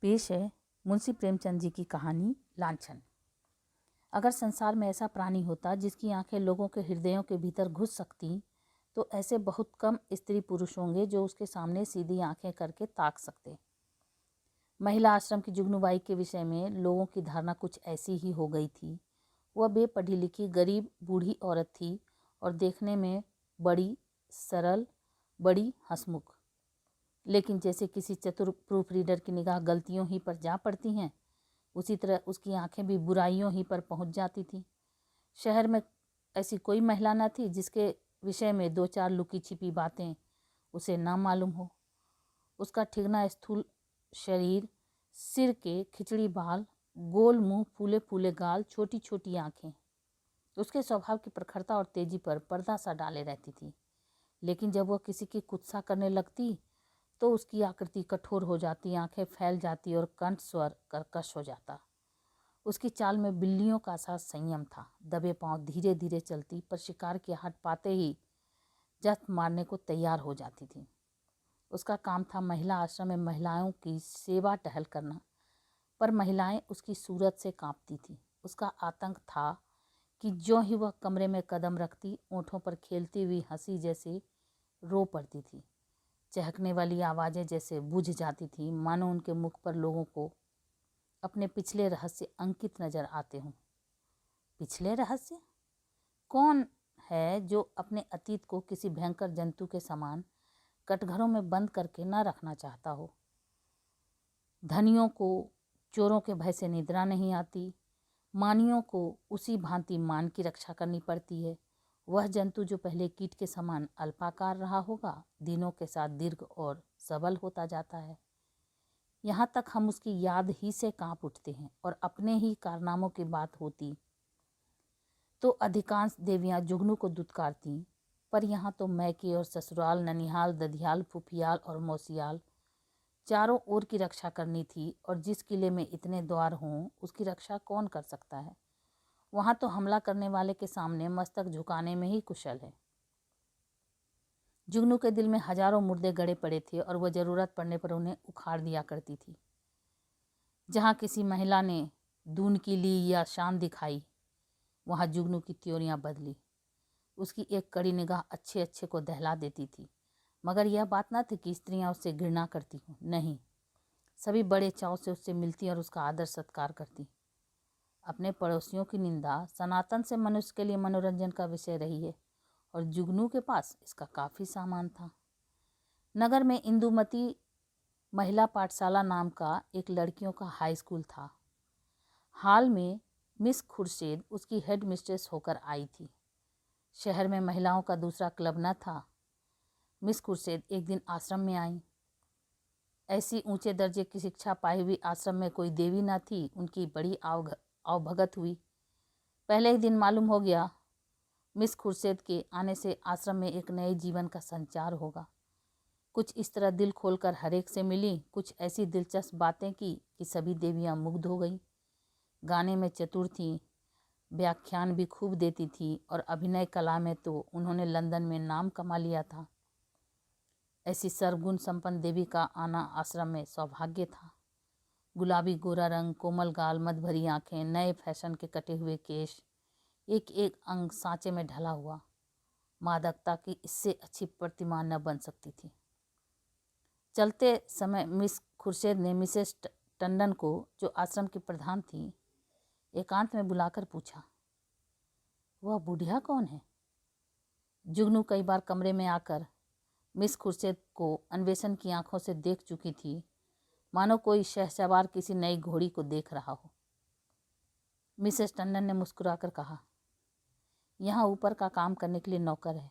पेश है मुंशी प्रेमचंद जी की कहानी लांछन। अगर संसार में ऐसा प्राणी होता जिसकी आंखें लोगों के हृदयों के भीतर घुस सकती, तो ऐसे बहुत कम स्त्री पुरुष होंगे जो उसके सामने सीधी आंखें करके ताक सकते। महिला आश्रम की जुगनूबाई के विषय में लोगों की धारणा कुछ ऐसी ही हो गई थी। वह बेपढ़ी लिखी गरीब बूढ़ी औरत थी और देखने में बड़ी सरल, बड़ी हंसमुख। लेकिन जैसे किसी चतुर प्रूफ रीडर की निगाह गलतियों ही पर जा पड़ती हैं, उसी तरह उसकी आंखें भी बुराइयों ही पर पहुंच जाती थीं। शहर में ऐसी कोई महिला न थी जिसके विषय में दो चार लुकी छिपी बातें उसे ना मालूम हो। उसका ठिगना स्थूल शरीर, सिर के खिचड़ी बाल, गोल मुंह, फूले फूले गाल, छोटी छोटी आंखें उसके स्वभाव की प्रखरता और तेजी पर पर्दा सा डाले रहती थी। लेकिन जब वह किसी की कुत्सा करने लगती तो उसकी आकृति कठोर हो जाती, आंखें फैल जाती और कंठ स्वर कर्कश हो जाता। उसकी चाल में बिल्लियों का सा संयम था। दबे पांव धीरे धीरे चलती, पर शिकार की आहट पाते ही जफ्त मारने को तैयार हो जाती थी। उसका काम था महिला आश्रम में महिलाओं की सेवा टहल करना, पर महिलाएं उसकी सूरत से कांपती थी। उसका आतंक था कि जो ही वह कमरे में कदम रखती, ओंठों पर खेलती हुई हंसी जैसे रो पड़ती थी। चहकने वाली आवाज़ें जैसे बुझ जाती थीं, मानो उनके मुख पर लोगों को अपने पिछले रहस्य अंकित नजर आते हों। पिछले रहस्य? कौन है जो अपने अतीत को किसी भयंकर जंतु के समान कटघरों में बंद करके न रखना चाहता हो? धनियों को चोरों के भय से निद्रा नहीं आती, मानियों को उसी भांति मान की रक्षा करनी पड़ती है। वह जंतु जो पहले कीट के समान अल्पाकार रहा होगा, दिनों के साथ दीर्घ और सबल होता जाता है। यहाँ तक हम उसकी याद ही से कांप उठते हैं। और अपने ही कारनामों की बात होती तो अधिकांश देवियाँ जुगनू को दुत्कारती, पर यहाँ तो मैके और ससुराल, ननिहाल, दधियाल, फुफियाल और मौसियाल चारों ओर की रक्षा करनी थी। और जिस किले में इतने द्वार हों, उसकी रक्षा कौन कर सकता है? वहाँ तो हमला करने वाले के सामने मस्तक झुकाने में ही कुशल है। जुगनू के दिल में हजारों मुर्दे गड़े पड़े थे और वह जरूरत पड़ने पर उन्हें उखाड़ दिया करती थी। जहाँ किसी महिला ने दून की ली या शान दिखाई, वहाँ जुगनू की त्योरियां बदली। उसकी एक कड़ी निगाह अच्छे अच्छे को दहला देती थी। मगर यह बात न थी कि स्त्रियां उससे घृणा करती हों, नहीं, सभी बड़े चाव से उससे मिलती और उसका आदर सत्कार करती। अपने पड़ोसियों की निंदा सनातन से मनुष्य के लिए मनोरंजन का विषय रही है, और जुगनू के पास इसका काफ़ी सामान था। नगर में इंदुमती महिला पाठशाला नाम का एक लड़कियों का हाई स्कूल था। हाल में मिस खुर्शीद उसकी हेड मिस्ट्रेस होकर आई थी। शहर में महिलाओं का दूसरा क्लब न था। मिस खुर्शीद एक दिन आश्रम में आई। ऐसी ऊंचे दर्जे की शिक्षा पाई हुई आश्रम में कोई देवी न थी। उनकी बड़ी आवभगत हुई। पहले ही दिन मालूम हो गया मिस खुर्शीद के आने से आश्रम में एक नए जीवन का संचार होगा। कुछ इस तरह दिल खोलकर हरेक से मिली, कुछ ऐसी दिलचस्प बातें की कि सभी देवियां मुग्ध हो गईं। गाने में चतुर थीं, व्याख्यान भी खूब देती थी, और अभिनय कला में तो उन्होंने लंदन में नाम कमा लिया था। ऐसी सर्वगुण संपन्न देवी का आना आश्रम में सौभाग्य था। गुलाबी गोरा रंग, कोमल गाल, मद भरी आंखें, नए फैशन के कटे हुए केश, एक एक अंग सांचे में ढला हुआ। मादकता की इससे अच्छी प्रतिमा न बन सकती थी। चलते समय मिस खुर्शीद ने मिसेस टंडन को, जो आश्रम की प्रधान थी, एकांत में बुलाकर पूछा, वह बुढ़िया कौन है? जुगनू कई बार कमरे में आकर मिस खुर्शीद को अन्वेषण की आंखों से देख चुकी थी, मानो कोई शहसवार किसी नई घोड़ी को देख रहा हो। मिसेस टंडन ने मुस्कुराकर कहा, यहाँ ऊपर का काम करने के लिए नौकर है,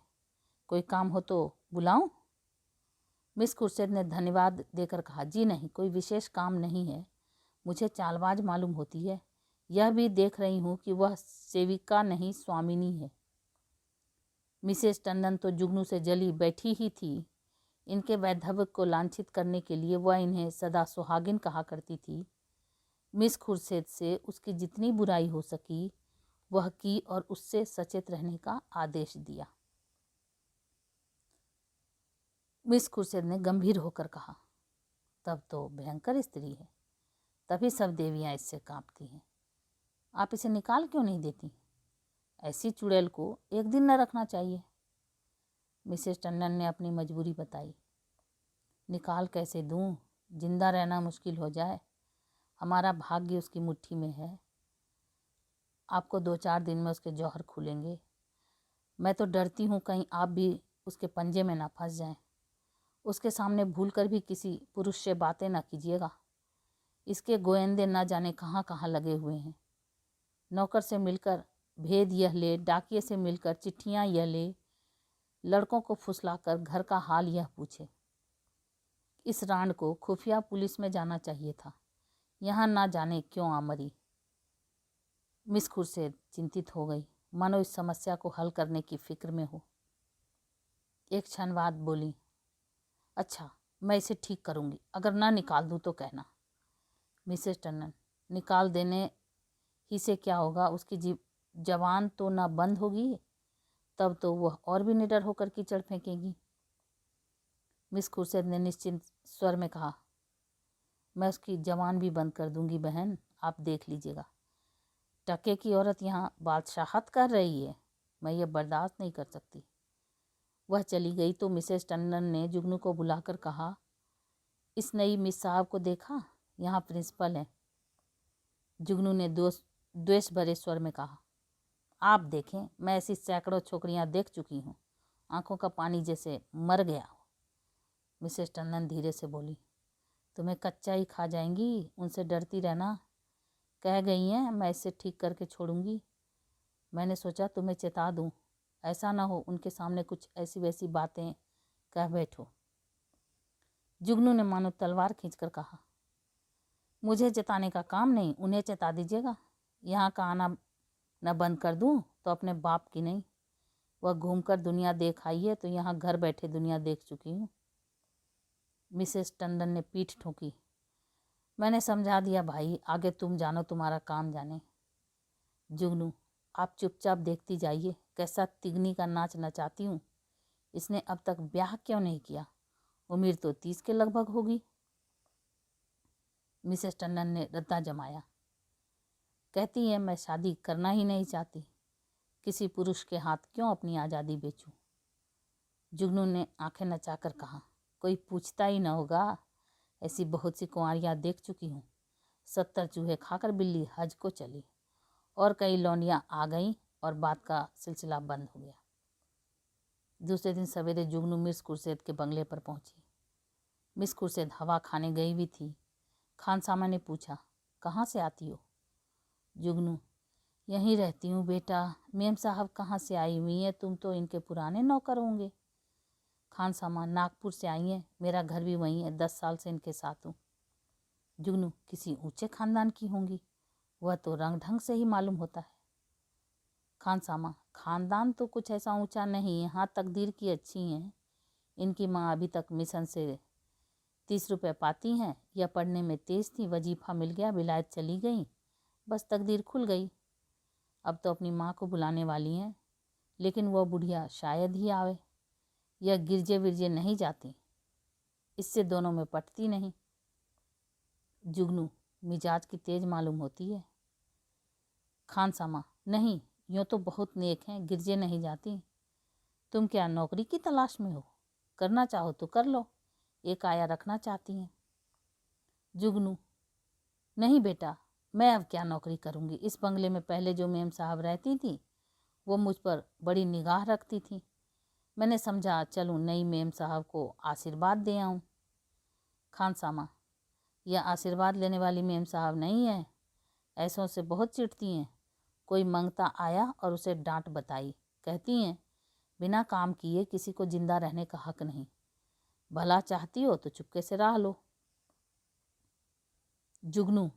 कोई काम हो तो बुलाऊं? मिस खुर्शीद ने धन्यवाद देकर कहा, जी नहीं, कोई विशेष काम नहीं है। मुझे चालबाज मालूम होती है। यह भी देख रही हूँ कि वह सेविका नहीं, स्वामिनी है। मिसेस टंडन तो जुगनू से जली बैठी ही थी। इनके वैधव्य को लांछित करने के लिए वह इन्हें सदा सुहागिन कहा करती थी। मिस खुर्शीद से उसकी जितनी बुराई हो सकी वह की और उससे सचेत रहने का आदेश दिया। मिस खुर्शीद ने गंभीर होकर कहा, तब तो भयंकर स्त्री है। तभी सब देवियाँ इससे कांपती हैं। आप इसे निकाल क्यों नहीं देती? ऐसी चुड़ैल को एक दिन न रखना चाहिए। मिसेस टंडन ने अपनी मजबूरी बताई। निकाल कैसे दूं? जिंदा रहना मुश्किल हो जाए। हमारा भाग्य उसकी मुट्ठी में है। आपको 2-4 दिन में उसके जौहर खुलेंगे। मैं तो डरती हूँ कहीं आप भी उसके पंजे में ना फंस जाएं। उसके सामने भूलकर भी किसी पुरुष से बातें ना कीजिएगा। इसके गोयंदे ना जाने कहाँ कहाँ लगे हुए हैं। नौकर से मिलकर भेद यह ले, डाकिये से मिलकर चिट्ठियाँ यह ले, लड़कों को फुसलाकर घर का हाल यह पूछे। इस रांड को खुफिया पुलिस में जाना चाहिए था। यहाँ ना जाने क्यों आ मरी। मिस खुर्शीद चिंतित हो गई, मानो इस समस्या को हल करने की फिक्र में हो। एक क्षण बाद बोली, अच्छा मैं इसे ठीक करूँगी, अगर ना निकाल दूँ तो कहना। मिसेस टंडन, निकाल देने ही से क्या होगा? उसकी जवान तो ना बंद होगी, तब तो वह और भी निडर होकर कीचड़ फेंकेगी। मिस खुर्शीद ने निश्चिंत स्वर में कहा, मैं उसकी जवान भी बंद कर दूंगी बहन, आप देख लीजिएगा। टके की औरत यहाँ बादशाहत कर रही है, मैं ये बर्दाश्त नहीं कर सकती। वह चली गई तो मिसेस टंडन ने जुगनू को बुलाकर कहा, इस नई मिस साहब को देखा? यहाँ प्रिंसिपल हैं। जुगनू ने द्वेष भरे स्वर में कहा, आप देखें, मैं ऐसी सैकड़ों छोकरियाँ देख चुकी हूँ, आंखों का पानी जैसे मर गया हो। मिसेस टंडन धीरे से बोली, तुम्हें कच्चा ही खा जाएंगी, उनसे डरती रहना। कह गई हैं मैं इसे ठीक करके छोड़ूंगी। मैंने सोचा तुम्हें चेता दूं, ऐसा ना हो उनके सामने कुछ ऐसी वैसी बातें कह बैठो। जुगनू ने मानो तलवार खींचकर कहा, मुझे चेताने का काम नहीं, उन्हें चेता दीजिएगा। यहाँ का आना न बंद कर दूं तो अपने बाप की नहीं। वह घूमकर दुनिया देख आई है तो यहाँ घर बैठे दुनिया देख चुकी हूँ। मिसेस टंडन ने पीठ ठोकी, मैंने समझा दिया भाई, आगे तुम जानो, तुम्हारा काम जाने। जुगनू, आप चुपचाप देखती जाइए, कैसा तिगनी का नाच नचाती हूँ। इसने अब तक ब्याह क्यों नहीं किया? उम्र तो 30 के लगभग होगी। मिसेस टंडन ने रद्दा जमाया, कहती है मैं शादी करना ही नहीं चाहती, किसी पुरुष के हाथ क्यों अपनी आज़ादी बेचूं। जुगनू ने आंखें नचाकर कहा, कोई पूछता ही न होगा, ऐसी बहुत सी कुंवारियाँ देख चुकी हूँ। 70 चूहे खाकर बिल्ली हज को चली, और कई लौंडियाँ आ गईं और बात का सिलसिला बंद हो गया। दूसरे दिन सवेरे जुगनू मिस खुर्शीद के बंगले पर पहुंची। मिस खुर्शीद हवा खाने गई हुई थी। खानसामा ने पूछा, कहाँ से आती हो? जुगनू, यहीं रहती हूँ बेटा। मेम साहब कहाँ से आई हुई हैं? तुम तो इनके पुराने नौकर होंगे। खानसामा, नागपुर से आई हैं, मेरा घर भी वहीं है, 10 साल से इनके साथ हूँ। जुगनू, किसी ऊंचे खानदान की होंगी, वह तो रंग ढंग से ही मालूम होता है। खानसामा, खानदान तो कुछ ऐसा ऊंचा नहीं है, हाँ तकदीर की अच्छी हैं। इनकी माँ अभी तक मिशन से 30 रुपये पाती हैं, या पढ़ने में तेज थी, वजीफा मिल गया, विलायत चली गई, बस तकदीर खुल गई। अब तो अपनी माँ को बुलाने वाली हैं, लेकिन वह बुढ़िया शायद ही आवे। यह गिरजे विरजे नहीं जाती, इससे दोनों में पटती नहीं। जुगनू, मिजाज की तेज मालूम होती है। खानसामा, नहीं, यूँ तो बहुत नेक हैं, गिरजे नहीं जाती। तुम क्या नौकरी की तलाश में हो? करना चाहो तो कर लो, एक आया रखना चाहती हैं। जुगनू, नहीं बेटा, मैं अब क्या नौकरी करूँगी। इस बंगले में पहले जो मेम साहब रहती थी वो मुझ पर बड़ी निगाह रखती थी। मैंने समझा चलूँ नई मेम साहब को आशीर्वाद दे आऊँ। खानसामा, यह आशीर्वाद लेने वाली मेम साहब नहीं है, ऐसों से बहुत चिढ़ती हैं। कोई मंगता आया और उसे डांट बताई, कहती हैं बिना काम किए किसी को जिंदा रहने का हक नहीं, भला चाहती हो तो चुपके से रह लो। जुगनू,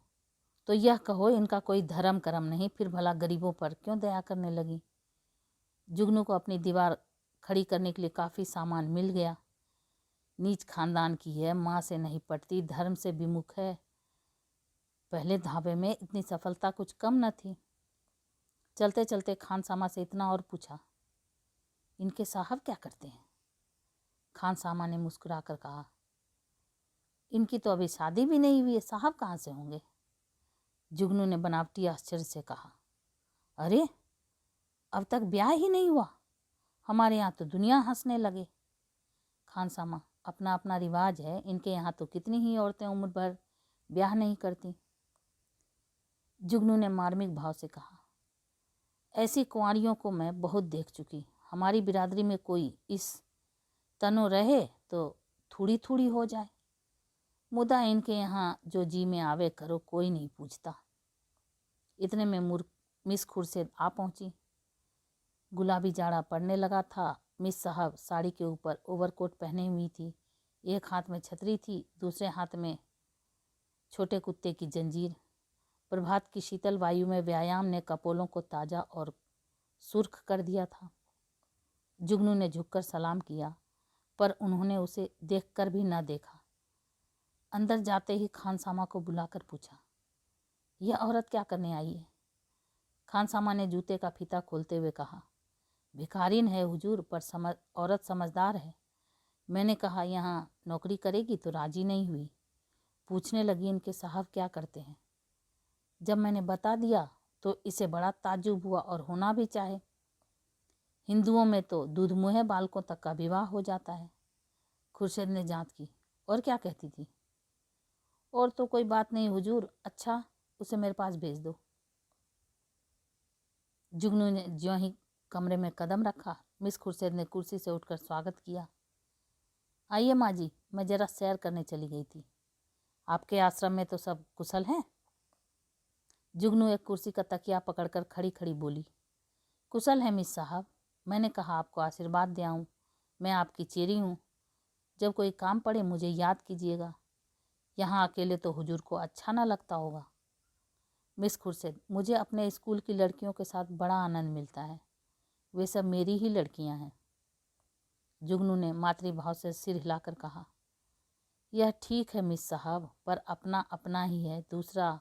तो यह कहो इनका कोई धर्म कर्म नहीं, फिर भला गरीबों पर क्यों दया करने लगी। जुगनू को अपनी दीवार खड़ी करने के लिए काफ़ी सामान मिल गया। नीच खानदान की है, माँ से नहीं पटती, धर्म से विमुख है। पहले धाबे में इतनी सफलता कुछ कम न थी। चलते चलते खानसामा से इतना और पूछा, इनके साहब क्या करते हैं? खानसामा ने मुस्कुरा कर कहा, इनकी तो अभी शादी भी नहीं हुई है, साहब कहाँ से होंगे। जुगनू ने बनावटी आश्चर्य से कहा, अरे अब तक ब्याह ही नहीं हुआ? हमारे यहाँ तो दुनिया हंसने लगे। खानसामा, अपना अपना रिवाज है, इनके यहाँ तो कितनी ही औरतें उम्र भर ब्याह नहीं करती। जुगनू ने मार्मिक भाव से कहा, ऐसी कुंवारियों को मैं बहुत देख चुकी। हमारी बिरादरी में कोई इस तनो रहे तो थोड़ी थोड़ी हो जाए, मुदा इनके यहाँ जो जी में आवे करो, कोई नहीं पूछता। इतने में मिस खुर्शीद आ पहुंची। गुलाबी जाड़ा पड़ने लगा था। मिस साहब साड़ी के ऊपर ओवरकोट पहने हुई थी। एक हाथ में छतरी थी, दूसरे हाथ में छोटे कुत्ते की जंजीर। प्रभात की शीतल वायु में व्यायाम ने कपोलों को ताज़ा और सुर्ख कर दिया था। जुगनू ने झुककर सलाम किया, पर उन्होंने उसे देखकर भी न देखा। अंदर जाते ही खानसामा को बुलाकर पूछा, यह औरत क्या करने आई है? खानसामा ने जूते का फीता खोलते हुए कहा, भिखारिन है हुजूर, पर औरत समझदार है। मैंने कहा यहाँ नौकरी करेगी तो राजी नहीं हुई। पूछने लगी, इनके साहब क्या करते हैं? जब मैंने बता दिया तो इसे बड़ा ताज्जुब हुआ, और होना भी चाहे। हिंदुओं में तो दूध मुहे बालकों तक का विवाह हो जाता है। खुर्शीद ने जांच की। और क्या कहती थी? और तो कोई बात नहीं हुजूर। अच्छा, उसे मेरे पास भेज दो। जुगनू ने ज्यों ही कमरे में कदम रखा, मिस खुर्शीद ने कुर्सी से उठकर स्वागत किया। आइए माँ जी, मैं जरा सैर करने चली गई थी। आपके आश्रम में तो सब कुशल हैं? जुगनू एक कुर्सी का तकिया पकड़कर खड़ी खड़ी बोली, कुशल है मिस साहब। मैंने कहा आपको आशीर्वाद दे आऊँ। मैं आपकी चेरी हूँ। जब कोई काम पड़े मुझे याद कीजिएगा। यहाँ अकेले तो हुजूर को अच्छा ना लगता होगा। मिस खुर्शीद, मुझे अपने स्कूल की लड़कियों के साथ बड़ा आनंद मिलता है। वे सब मेरी ही लड़कियाँ हैं। जुगनू ने मातृभाव से सिर हिलाकर कहा, यह ठीक है मिस साहब, पर अपना अपना ही है। दूसरा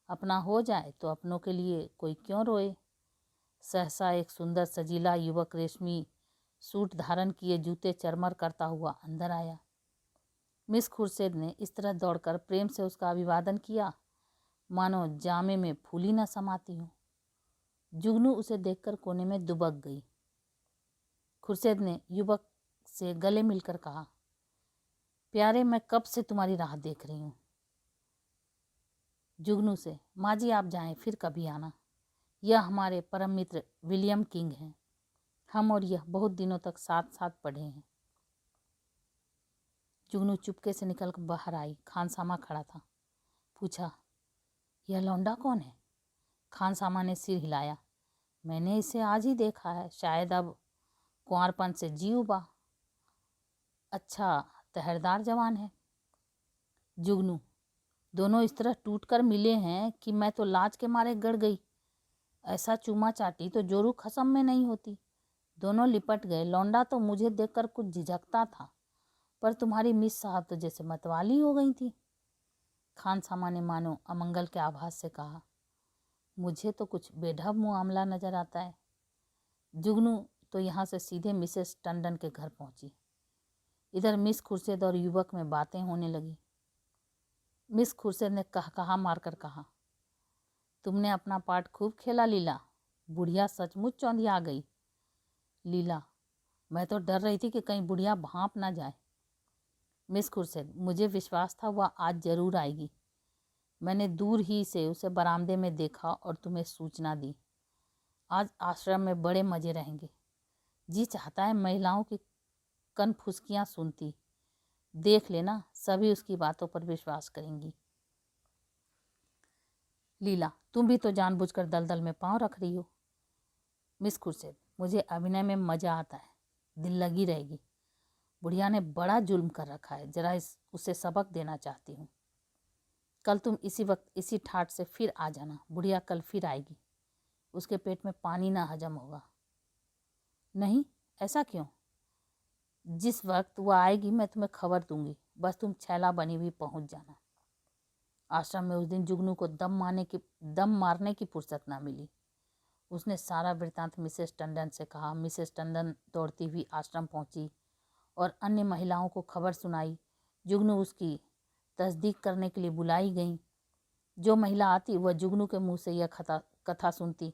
अपना हो जाए तो अपनों के लिए कोई क्यों रोए। सहसा एक सुंदर सजीला युवक रेशमी सूट धारण किए, जूते चरमर करता हुआ अंदर आया। मिस खुर्शीद ने इस तरह दौड़कर प्रेम से उसका अभिवादन किया मानो जामे में फूली न समाती हो। जुगनू उसे देखकर कोने में दुबक गई। खुर्शीद ने युवक से गले मिलकर कहा, प्यारे, मैं कब से तुम्हारी राह देख रही हूँ। जुगनू से, माँ जी आप जाएं, फिर कभी आना। यह हमारे परम मित्र विलियम किंग हैं। हम और यह बहुत दिनों तक साथ साथ पढ़े हैं। जुगनू चुपके से निकल कर बाहर आई। खानसामा खड़ा था। पूछा, यह लौंडा कौन है? खानसामा ने सिर हिलाया। मैंने इसे आज ही देखा है। शायद अब कुंवारपन से जी उबा। अच्छा तहरदार जवान है। जुगनू, दोनों इस तरह टूट कर मिले हैं कि मैं तो लाज के मारे गड़ गई। ऐसा चूमा चाटी तो जोरू खसम में नहीं होती। दोनों लिपट गए। लौंडा तो मुझे देखकर कुछ झिझकता था, पर तुम्हारी मिस साहब तो जैसे मतवाली हो गई थी। खानसामा ने मानो अमंगल के आभास से कहा, मुझे तो कुछ बेढब मामला नजर आता है। जुगनू तो यहाँ से सीधे मिसेस टंडन के घर पहुंची। इधर मिस खुर्शीद और युवक में बातें होने लगी। मिस खुर्शीद ने कहा मारकर कहा, तुमने अपना पार्ट खूब खेला लीला। बुढ़िया सचमुच चौंधिया गई। लीला, मैं तो डर रही थी कि कहीं बुढ़िया भांप ना जाए। मिस खुर्शीद, मुझे विश्वास था वह आज जरूर आएगी। मैंने दूर ही से उसे बरामदे में देखा और तुम्हें सूचना दी। आज आश्रम में बड़े मजे रहेंगे। जी चाहता है महिलाओं की कनफुसकियाँ सुनती। देख लेना, सभी उसकी बातों पर विश्वास करेंगी। लीला, तुम भी तो जानबूझकर दलदल में पांव रख रही हो। मिस खुर्शीद, मुझे अभिनय में मजा आता है, दिल लगी रहेगी। बुढ़िया ने बड़ा जुल्म कर रखा है, जरा उसे सबक देना चाहती हूँ। कल तुम इसी वक्त इसी ठाट से फिर आ जाना। बुढ़िया कल फिर आएगी। उसके पेट में पानी ना हजम होगा। नहीं, ऐसा क्यों? जिस वक्त वह आएगी मैं तुम्हें खबर दूंगी। बस तुम छैला बनी हुई पहुंच जाना। आश्रम में उस दिन जुगनू को दम मारने की फुर्सत ना मिली। उसने सारा वृत्तांत मिसेस टंडन से कहा। मिसेस टंडन दौड़ती हुई आश्रम पहुंची और अन्य महिलाओं को खबर सुनाई। जुगनू उसकी तस्दीक करने के लिए बुलाई गई। जो महिला आती वह जुगनू के मुंह से यह कथा सुनती।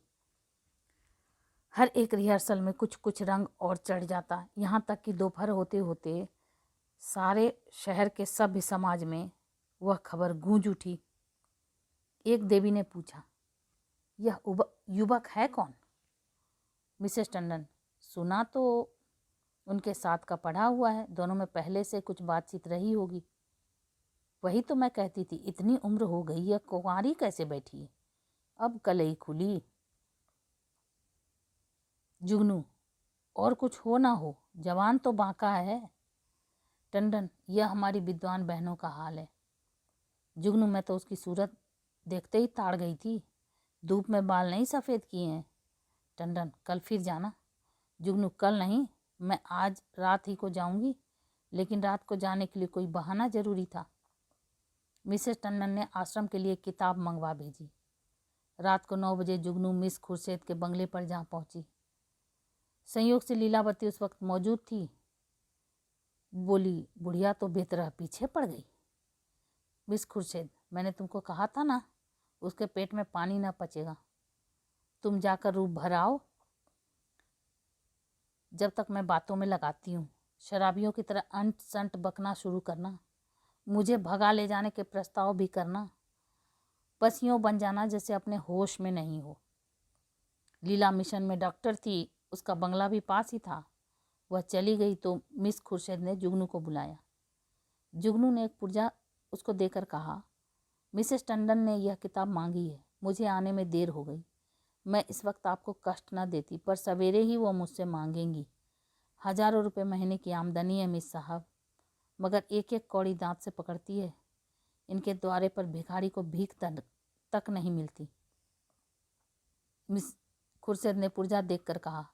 हर एक रिहर्सल में कुछ कुछ रंग और चढ़ जाता, यहाँ तक कि दोपहर होते होते सारे शहर के सभ्य समाज में वह खबर गूंज उठी। एक देवी ने पूछा, यह युवक है कौन? मिसेस टंडन, सुना तो उनके साथ का पढ़ा हुआ है, दोनों में पहले से कुछ बातचीत रही होगी। वही तो मैं कहती थी, इतनी उम्र हो गई, यह कुंवारी कैसे बैठी है? अब कलई खुली। जुगनू, और कुछ हो ना हो, जवान तो बांका है। टंडन, यह हमारी विद्वान बहनों का हाल है। जुगनू, मैं तो उसकी सूरत देखते ही ताड़ गई थी, धूप में बाल नहीं सफ़ेद किए हैं। टंडन, कल फिर जाना। जुगनू, कल नहीं, मैं आज रात ही को जाऊंगी, लेकिन रात को जाने के लिए कोई बहाना जरूरी था। मिसेस टंडन ने आश्रम के लिए किताब मंगवा भेजी। रात को 9 बजे जुगनू मिस खुर्शेद के बंगले पर जा पहुंची। संयोग से लीलावती उस वक्त मौजूद थी। बोली, बुढ़िया तो बेतरह पीछे पड़ गई। मिस खुर्शेद, मैंने तुमको कहा था ना, उसके पेट में पानी ना पचेगा। तुम जाकर रूप भर आओ, जब तक मैं बातों में लगाती हूँ। शराबियों की तरह अंट संट बकना शुरू करना, मुझे भगा ले जाने के प्रस्ताव भी करना, बस यूँ बन जाना जैसे अपने होश में नहीं हो। लीला मिशन में डॉक्टर थी, उसका बंगला भी पास ही था। वह चली गई तो मिस खुर्शेद ने जुगनू को बुलाया। जुगनू ने एक पुर्जा उसको देकर कहा, मिसेस टंडन ने यह किताब मांगी है, मुझे आने में देर हो गई। मैं इस वक्त आपको कष्ट न देती, पर सवेरे ही वो मुझसे मांगेंगी। हजारों रुपए महीने की आमदनी है मिस साहब, मगर एक एक कौड़ी दांत से पकड़ती है। इनके द्वारे पर भिखारी को भीख तक नहीं मिलती। मिस खुर्शेद ने पुर्जा देखकर कहा,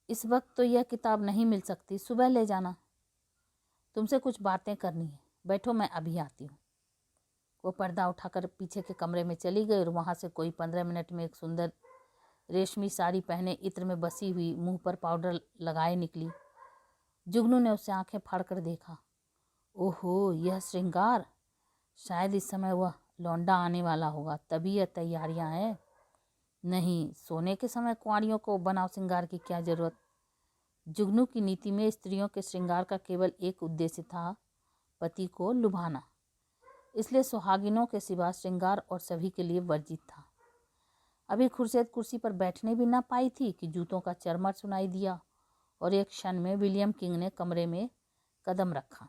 इस वक्त तो यह किताब नहीं मिल सकती, सुबह ले जाना। तुमसे कुछ बातें करनी है, बैठो, मैं अभी आती हूँ। वो पर्दा उठाकर पीछे के कमरे में चली गई और वहाँ से कोई 15 मिनट में एक सुंदर रेशमी साड़ी पहने, इत्र में बसी हुई, मुंह पर पाउडर लगाए निकली। जुगनू ने उससे आंखें फाड़कर देखा। ओहो, यह श्रृंगार! शायद इस समय वह लौंडा आने वाला होगा, तभी यह तैयारियां हैं। नहीं, सोने के समय कुंवारियों को बनाव श्रृंगार की क्या जरूरत। जुगनू की नीति में स्त्रियों के श्रृंगार का केवल एक उद्देश्य था, पति को लुभाना। इसलिए सुहागिनों के सिवा श्रृंगार और सभी के लिए वर्जित था। अभी खुर्शेद कुर्सी पर बैठने भी ना पाई थी कि जूतों का चरमर सुनाई दिया और एक क्षण में विलियम किंग ने कमरे में कदम रखा।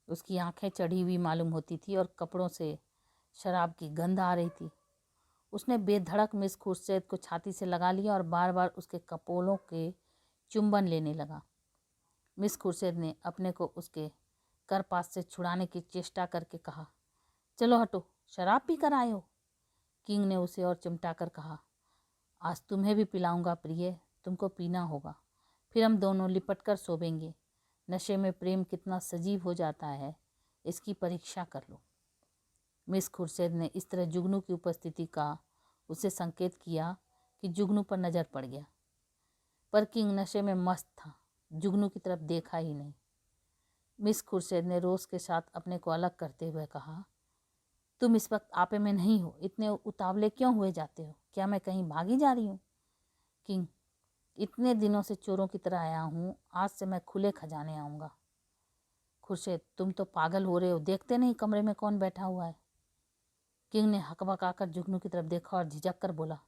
उसकी आंखें चढ़ी हुई मालूम होती थी और कपड़ों से शराब की गंध आ रही थी। उसने बेधड़क मिस खुर्शेद को छाती से लगा लिया और बार बार उसके कपोलों के चुंबन लेने लगा। मिस खुर्शेद ने अपने को उसके करपास से छुड़ाने की चेष्टा करके कहा, चलो हटो, शराब पी कर आए हो। किंग ने उसे और चिमटा कर कहा, आज तुम्हें भी पिलाऊंगा प्रिय, तुमको पीना होगा, फिर हम दोनों लिपट कर सोवेंगे। नशे में प्रेम कितना सजीव हो जाता है, इसकी परीक्षा कर लो। मिस खुर्शेद ने इस तरह जुगनू की उपस्थिति का उसे संकेत किया कि जुगनू पर नज़र पड़ गया, पर किंग नशे में मस्त था, जुगनू की तरफ देखा ही नहीं। मिस खुर्शेद ने रोष के साथ अपने को अलग करते हुए कहा, तुम इस वक्त आपे में नहीं हो, इतने उतावले क्यों हुए जाते हो? क्या मैं कहीं भागी जा रही हूँ? किंग, इतने दिनों से चोरों की तरह आया हूँ, आज से मैं खुले खजाने आऊँगा। खुर्शेद, तुम तो पागल हो रहे हो, देखते नहीं कमरे में कौन बैठा हुआ है? किंग ने हकबकाकर जुगनू की तरफ देखा और झिझक कर बोला,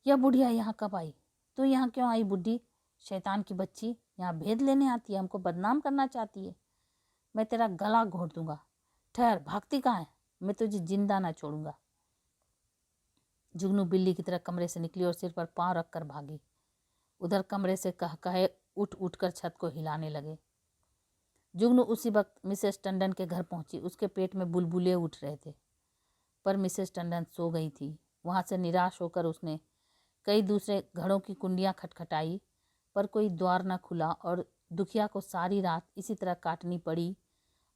यह बुढ़िया यहाँ कब आई? तू यहाँ क्यों आई बुढ़ी? शैतान की बच्ची, यहाँ भेद लेने आती है, हमको बदनाम करना चाहती है। मैं तेरा गला घोट दूंगा। ठहर, भागती कहाँ है? मैं तुझे जिंदा ना छोड़ूंगा। जुगनू बिल्ली की तरह कमरे से निकली और सिर पर पांव रखकर भागी। उधर कमरे से कह कहे उठ उठ कर छत को हिलाने लगे। जुगनू उसी वक्त मिसेस टंडन के घर पहुंची। उसके पेट में बुलबुले उठ रहे थे, पर मिसेस टंडन सो गई थी। वहां से निराश होकर उसने कई दूसरे घरों की कुंडियां खटखटाई, पर कोई द्वार न खुला और दुखिया को सारी रात इसी तरह काटनी पड़ी,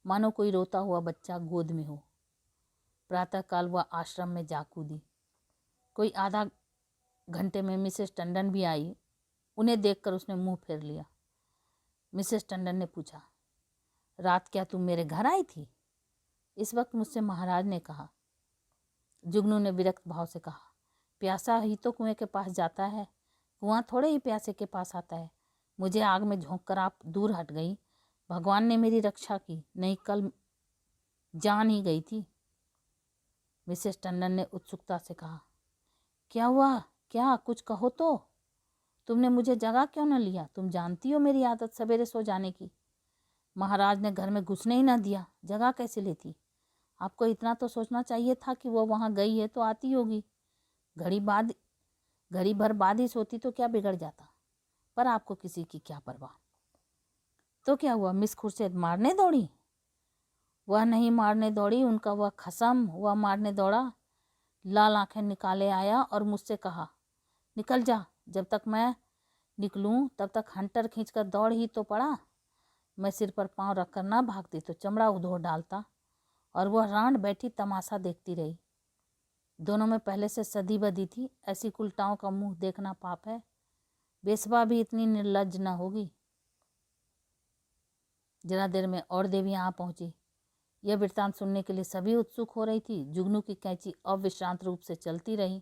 मानो कोई रोता हुआ बच्चा गोद में हो। प्रातःकाल वह आश्रम में जा कूदी। कोई आधा घंटे में मिसेस टंडन भी आई। उन्हें देखकर उसने मुंह फेर लिया। मिसेस टंडन ने पूछा, रात क्या तुम मेरे घर आई थी? इस वक्त मुझसे महाराज ने कहा। जुगनू ने विरक्त भाव से कहा, प्यासा ही तो कुएं के पास जाता है, कुआं थोड़े ही प्यासे के पास आता है। मुझे आग में झोंक कर आप दूर हट गई, भगवान ने मेरी रक्षा की, नहीं कल जान ही गई थी। मिसेस टंडन ने उत्सुकता से कहा, क्या हुआ, क्या कुछ कहो तो। तुमने मुझे जगा क्यों न लिया? तुम जानती हो मेरी आदत सवेरे सो जाने की। महाराज ने घर में घुसने ही न दिया, जगह कैसे लेती? आपको इतना तो सोचना चाहिए था कि वो वहाँ गई है तो आती होगी। घड़ी भर बाद ही सोती तो क्या बिगड़ जाता, पर आपको किसी की क्या परवाह। तो क्या हुआ, मिस खुर्शीद मारने दौड़ी? वह नहीं मारने दौड़ी, उनका वह खसम, वह मारने दौड़ा। लाल आंखें निकाले आया और मुझसे कहा, निकल जा। जब तक मैं निकलूं तब तक हंटर खींचकर दौड़ ही तो पड़ा। मैं सिर पर पांव रखकर ना भागती तो चमड़ा उधोड़ डालता, और वह रांड बैठी तमाशा देखती रही। दोनों में पहले से सदी बदी थी। ऐसी कुलटाओं का मुंह देखना पाप है। बेसबा भी इतनी निर्लज न होगी। जरा देर में और देवियां आ पहुंची। यह वृत्तांत सुनने के लिए सभी उत्सुक हो रही थी। जुगनू की कैंची अविश्रांत रूप से चलती रही।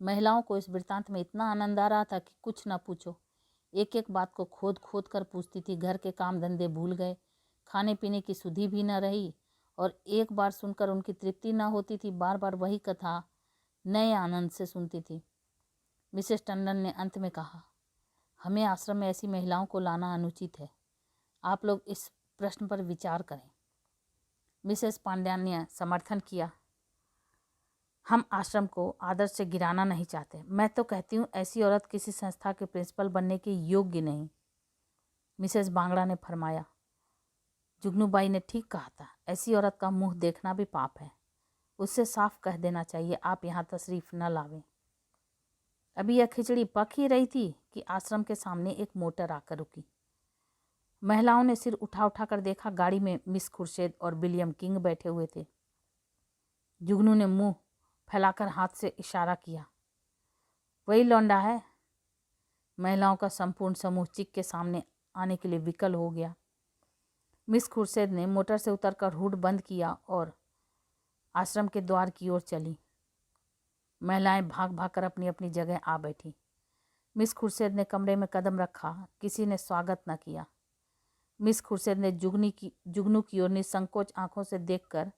महिलाओं को इस वृत्तांत में इतना आनंद आ रहा था कि कुछ न पूछो। एक एक बात को खोद खोद कर पूछती थी। घर के काम धंधे भूल गए, खाने पीने की सुधि भी न रही, और एक बार सुनकर उनकी तृप्ति न होती थी। बार बार वही कथा नए आनंद से सुनती थी। मिसेस टंडन ने अंत में कहा, हमें आश्रम में ऐसी महिलाओं को लाना अनुचित है। आप लोग इस प्रश्न पर विचार करें। मिसेस पांड्यान ने समर्थन किया, हम आश्रम को आदर्श से गिराना नहीं चाहते। मैं तो कहती हूँ ऐसी औरत किसी संस्था के प्रिंसिपल बनने के योग्य नहीं। मिसेस बांगड़ा ने फरमाया, जुगनूबाई ने ठीक कहा था, ऐसी औरत का मुंह देखना भी पाप है। उससे साफ कह देना चाहिए, आप यहाँ तशरीफ न लावें। अभी यह खिचड़ी पक ही रही थी कि आश्रम के सामने एक मोटर आकर रुकी। महिलाओं ने सिर उठा उठा कर देखा। गाड़ी में मिस खुर्शीद और विलियम किंग बैठे हुए थे। जुगनू ने मुंह फैलाकर हाथ से इशारा किया, वही लौंडा है। महिलाओं का संपूर्ण समूह चिक के सामने आने के लिए विकल हो गया। मिस खुर्शीद ने मोटर से उतरकर हुड बंद किया और आश्रम के द्वार की ओर चली। महिलाएं भाग भाग कर अपनी अपनी जगह आ बैठी। मिस खुर्शीद ने कमरे में कदम रखा। किसी ने स्वागत न किया। मिस खुर्शीद ने जुगनू की ओर निसंकोच आंखों से देखकर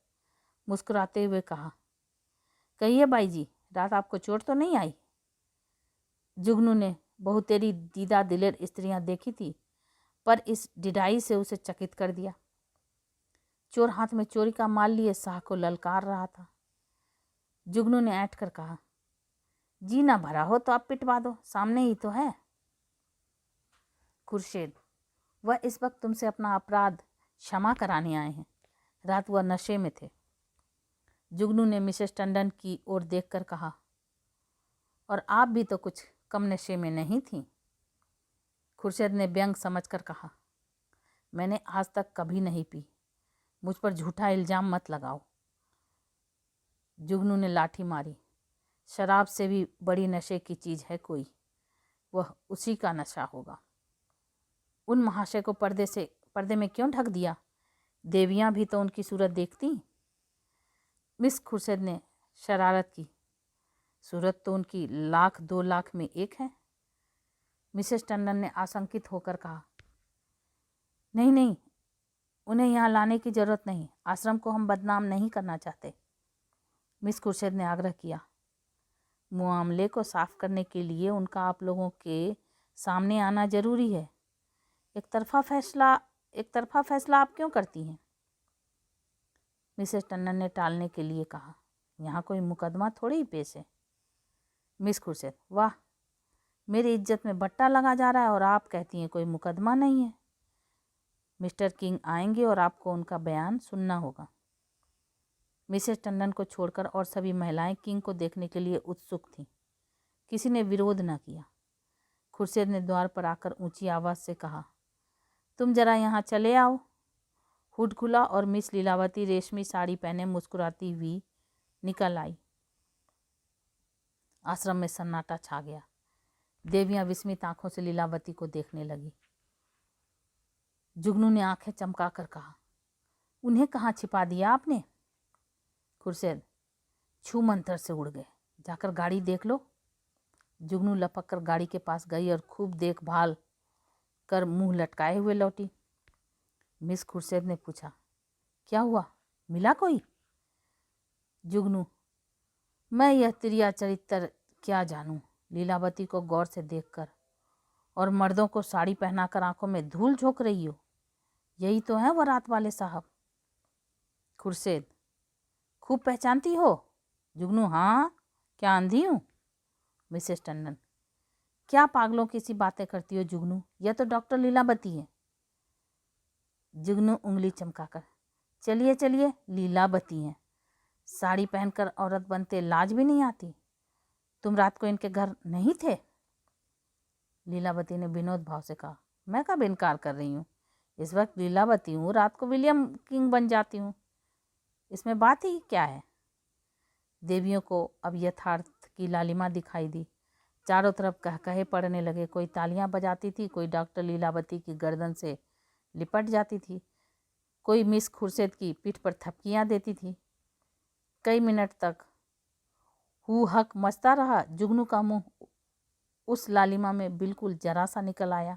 मुस्कुराते हुए कहा, कहिए बाई जी, रात आपको चोट तो नहीं आई? जुगनू ने बहुत तेरी दीदा दिलेर स्त्रियां देखी थी, पर इस डिडाई से उसे चकित कर दिया। चोर हाथ में चोरी का माल लिए शाह को ललकार रहा था। जुगनू ने ऐंठ कर कहा, जी ना भरा हो तो आप पिटवा दो, सामने ही तो है। खुर्शीद, वह इस वक्त तुमसे अपना अपराध क्षमा कराने आए हैं। रात वह नशे में थे। जुगनू ने मिसेस टंडन की ओर देखकर कहा, और आप भी तो कुछ कम नशे में नहीं थी। खुर्शीद ने व्यंग समझकर कहा, मैंने आज तक कभी नहीं पी, मुझ पर झूठा इल्जाम मत लगाओ। जुगनू ने लाठी मारी, शराब से भी बड़ी नशे की चीज़ है कोई, वह उसी का नशा होगा। उन महाशय को पर्दे में क्यों ढक दिया? देवियां भी तो उनकी सूरत देखती। मिस खुर्शीद ने शरारत की, सूरत तो उनकी 1,00,000-2,00,000 में एक है। मिसेस टंडन ने आशंकित होकर कहा, नहीं नहीं, उन्हें यहाँ लाने की जरूरत नहीं। आश्रम को हम बदनाम नहीं करना चाहते। मिस खुर्शीद ने आग्रह किया, मामले को साफ करने के लिए उनका आप लोगों के सामने आना जरूरी है। एक तरफा फैसला आप क्यों करती हैं? मिसेस टंडन ने टालने के लिए कहा, यहाँ कोई मुकदमा थोड़ी ही पेश है। मिस खुर्शीद, वाह, मेरी इज्जत में बट्टा लगा जा रहा है और आप कहती हैं कोई मुकदमा नहीं है। मिस्टर किंग आएंगे और आपको उनका बयान सुनना होगा। मिसेस टंडन को छोड़कर और सभी महिलाएं किंग को देखने के लिए उत्सुक थीं। किसी ने विरोध न किया। खुर्शीद ने द्वार पर आकर ऊंची आवाज़ से कहा, तुम जरा यहाँ चले आओ। हुड खुला और मिस लीलावती रेशमी साड़ी पहने मुस्कुराती हुई निकल आई। आश्रम में सन्नाटा छा गया। देवियां विस्मित आंखों से लीलावती को देखने लगी। जुगनू ने आंखें चमकाकर कहा, उन्हें कहाँ छिपा दिया आपने? खुर्शीद छू मंतर से उड़ गए। जाकर गाड़ी देख लो। जुगनू लपक कर गाड़ी के पास गई और खूब देखभाल कर मुंह लटकाए हुए लौटी। मिस खुर्शीद ने पूछा, क्या हुआ, मिला कोई? जुगनू, मैं यह त्रिया चरित्र क्या जानूं? लीलावती को गौर से देखकर और मर्दों को साड़ी पहनाकर आंखों में धूल झोंक रही हो, यही तो है वरात वाले साहब। खुर्शीद, खूब पहचानती हो? जुगनू, हाँ, क्या अंधी हूँ? मिसेस टंडन, क्या पागलों की सी बातें करती हो जुगनू, यह तो डॉक्टर लीलावती है। जुगनू उंगली चमकाकर, चलिए चलिए, लीलावती हैं, साड़ी पहनकर औरत बनते लाज भी नहीं आती। तुम रात को इनके घर नहीं थे? लीलावती ने विनोद भाव से कहा, मैं कब इनकार कर रही हूँ, इस वक्त लीलावती हूँ, रात को विलियम किंग बन जाती हूँ, इसमें बात ही क्या है? देवियों को अब यथार्थ की लालिमा दिखाई दी। चारों तरफ कहकहे पड़ने लगे। कोई तालियां बजाती थी, कोई डॉक्टर लीलावती की गर्दन से लिपट जाती थी, कोई मिस खुर्शीद की पीठ पर थपकियां देती थी। कई मिनट तक हू हक मचता रहा। जुगनू का मुंह उस लालिमा में बिल्कुल जरा सा निकल आया,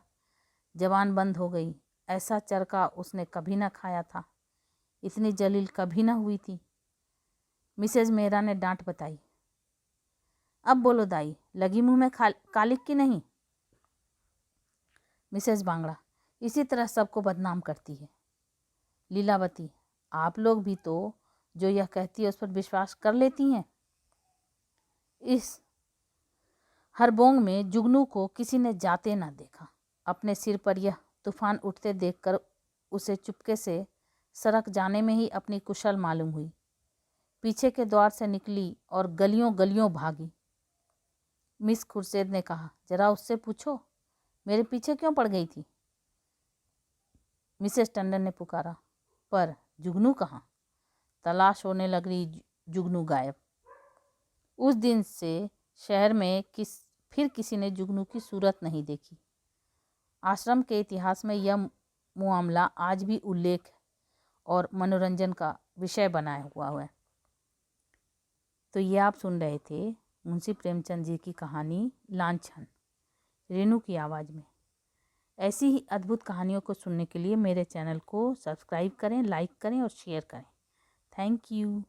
जबान बंद हो गई। ऐसा चरका उसने कभी न खाया था, इतनी जलील कभी न हुई थी। मिसेज मेहरा ने डांट बताई, अब बोलो दाई, लगी मुंह में कालिक की नहीं? मिसेज बांगड़ा, इसी तरह सबको बदनाम करती है। लीलावती, आप लोग भी तो जो यह कहती है उस पर विश्वास कर लेती हैं। इस हरबोंग में जुगनू को किसी ने जाते ना देखा। अपने सिर पर यह तूफान उठते देखकर उसे चुपके से सड़क जाने में ही अपनी कुशल मालूम हुई। पीछे के द्वार से निकली और गलियों गलियों भागी। मिस खुर्शीद ने कहा, जरा उससे पूछो मेरे पीछे क्यों पड़ गई थी? मिसेस टंडन ने पुकारा, पर जुगनू कहाँ? तलाश होने लग रही, जुगनू गायब। उस दिन से शहर में फिर किसी ने जुगनू की सूरत नहीं देखी। आश्रम के इतिहास में यह मामला आज भी उल्लेख और मनोरंजन का विषय बनाया हुआ है। तो ये आप सुन रहे थे मुंशी प्रेमचंद जी की कहानी लांछन, रेणु की आवाज़ में। ऐसी ही अद्भुत कहानियों को सुनने के लिए मेरे चैनल को सब्सक्राइब करें, लाइक करें और शेयर करें। Thank you.